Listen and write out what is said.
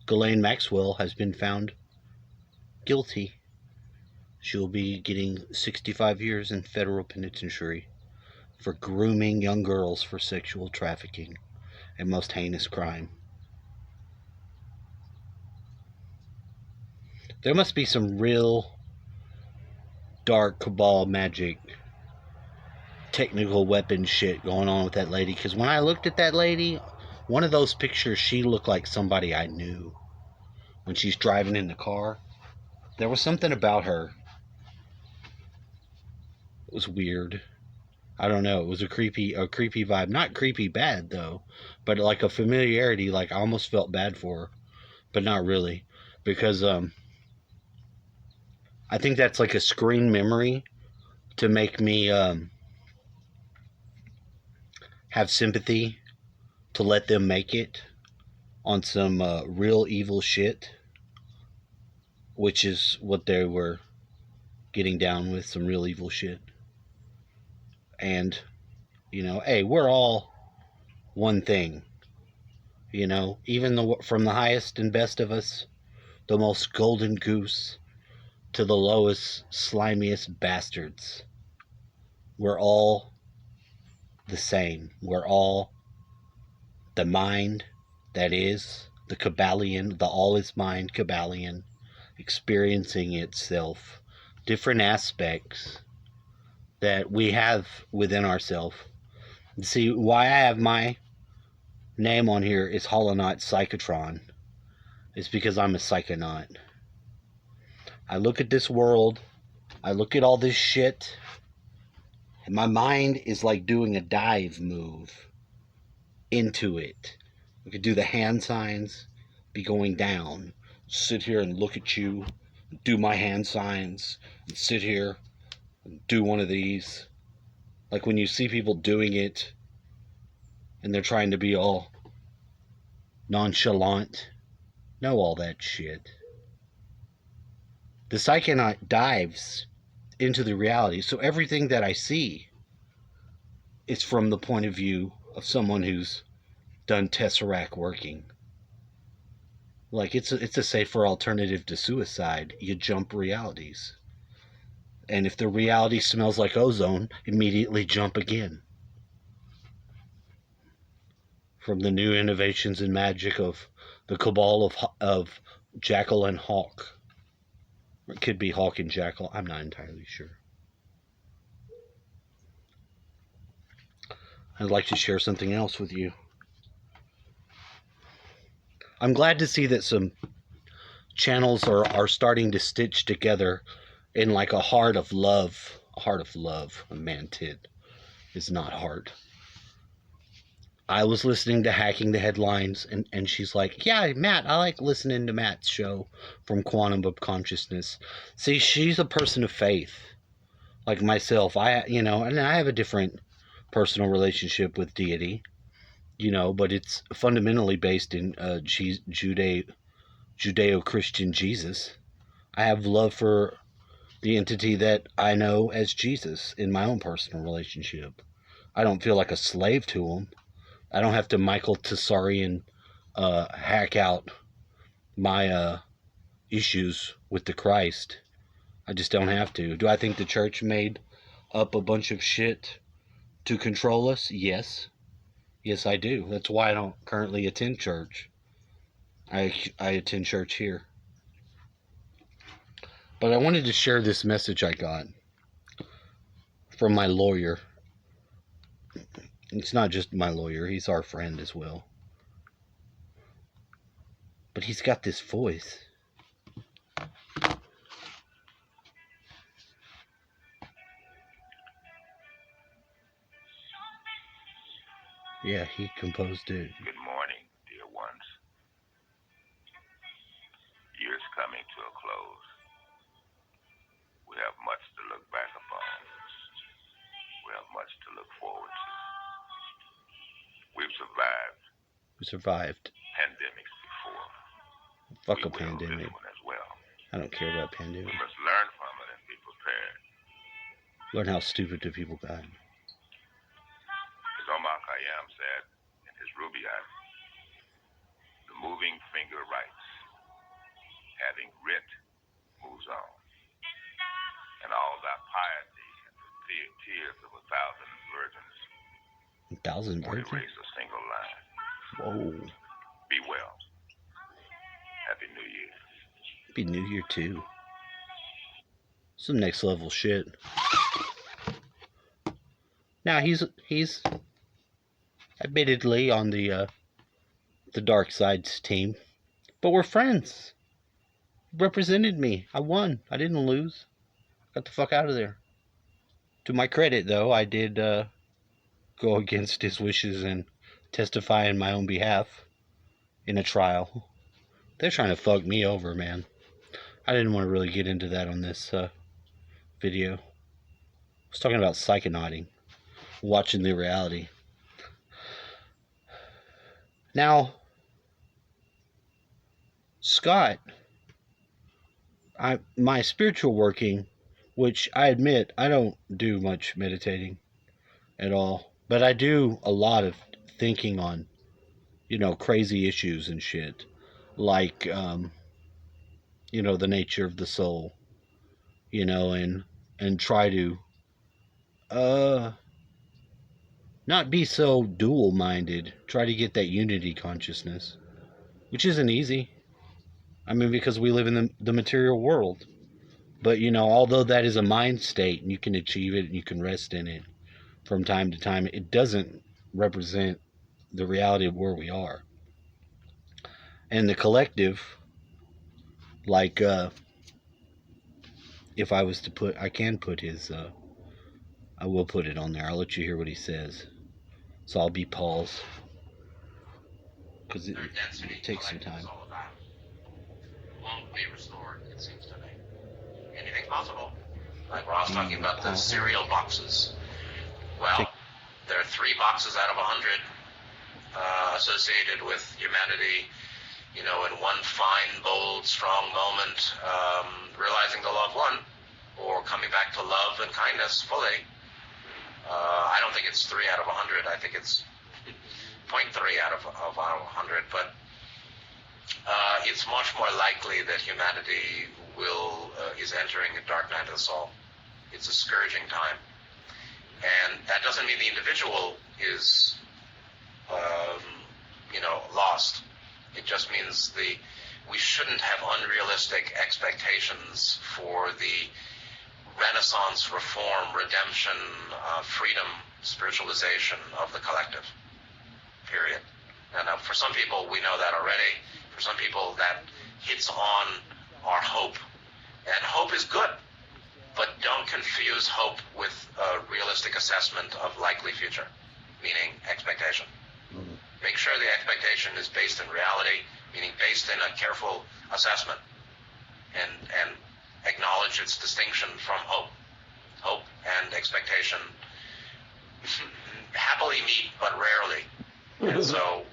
Ghislaine Maxwell has been found guilty. She'll be getting 65 years in federal penitentiary for grooming young girls for sexual trafficking, a most heinous crime. There must be some real dark cabal magic technical weapon shit going on with that lady, because when I looked at that lady, one of those pictures, she looked like somebody I knew. When she's driving in the car, there was something about her. It was weird. I don't know. It was a creepy vibe. Not creepy bad though, but like a familiarity. Like I almost felt bad for her, but not really, because I think that's like a screen memory to make me have sympathy, to let them make it on some real evil shit, which is what they were getting down with, some real evil shit. And hey, we're all one thing. Even from the highest and best of us, the most golden goose, to the lowest, slimiest bastards. We're all the same. We're all the mind that is the Kabbalion, the all is mind Kabbalion, experiencing itself, different aspects that we have within ourselves. See, why I have my name on here is Holonaut Psychotron. It's because I'm a psychonaut. I look at this world, I look at all this shit, and my mind is like doing a dive move into it. We could do the hand signs, be going down, sit here and look at you, do my hand signs, and sit here and do one of these. Like when you see people doing it and they're trying to be all nonchalant. Know all that shit. The psychonaut dives into the reality, so everything that I see is from the point of view of someone who's done Tesseract working. Like it's a safer alternative to suicide. You jump realities. And if the reality smells like ozone, immediately jump again. From the new innovations and magic of the cabal of Jackal and Hawk. It could be Hawk and Jackal. I'm not entirely sure. I'd like to share something else with you. I'm glad to see that some channels are starting to stitch together in like a heart of love. A heart of love. A man-tit is not heart. I was listening to Hacking the Headlines, and she's like, yeah, Matt, I like listening to Matt's show from Quantum of Consciousness. See, she's a person of faith, like myself. And I have a different personal relationship with deity, but it's fundamentally based in Judeo-Christian Jesus. I have love for the entity that I know as Jesus in my own personal relationship. I don't feel like a slave to him. I don't have to Michael Tessarian hack out my issues with the Christ. I just don't have to. Do I think the church made up a bunch of shit to control us? Yes. Yes, I do. That's why I don't currently attend church. I attend church here. But I wanted to share this message I got from my lawyer. It's not just my lawyer, he's our friend as well. But he's got this voice. Yeah, he composed it. Good morning, dear ones. Year's coming to a close. We have much to look back upon. We have much to look forward to. We've survived. We survived. Pandemics before. Fuck a pandemic. As well. I don't care about pandemic. We must learn from it and be prepared. Learn how stupid the people got. As Omar Khayyam said in his Rubaiyat, the moving finger writes. having writ, moves on. And all thy piety and the tears of 1,000 virgins 1,000 won't virgins? erase a single line. Whoa. Be well. Happy New Year. Happy New Year too. Some next level shit. Now he's admittedly on the dark side's team, but we're friends. He represented me. I won. I didn't lose. Got the fuck out of there. To my credit, though, I did go against his wishes and testify in my own behalf in a trial. They're trying to fuck me over, man. I didn't want to really get into that on this video. I was talking about psychonauting, watching the reality. Now, Scott, my spiritual working, which I admit I don't do much meditating at all, but I do a lot of thinking on, crazy issues and shit, like, the nature of the soul, and try to not be so dual minded, try to get that unity consciousness, which isn't easy. I mean, because we live in the material world. But, although that is a mind state and you can achieve it and you can rest in it from time to time, it doesn't represent the reality of where we are. And the collective, like, if I was to put, I can put his, I will put it on there. I'll let you hear what he says. So I'll be Paul's. Because it takes some time. Won't be restored, it seems to me. Anything's possible. Like Ross talking about the cereal boxes. Well, there are 3 boxes out of 100 associated with humanity, in one fine, bold, strong moment, realizing the loved one, or coming back to love and kindness fully. I don't think it's 3 out of 100. I think it's 0.3 out of 100, but it's much more likely that humanity is entering a dark night of the soul. It's a scourging time. And that doesn't mean the individual is, lost. It just means we shouldn't have unrealistic expectations for the renaissance, reform, redemption, freedom, spiritualization of the collective. Period. And for some people, we know that already. For some people, that hits on our hope. And hope is good, but don't confuse hope with a realistic assessment of likely future, meaning expectation. Make sure the expectation is based in reality, meaning based in a careful assessment, and acknowledge its distinction from hope. Hope and expectation happily meet, but rarely. And so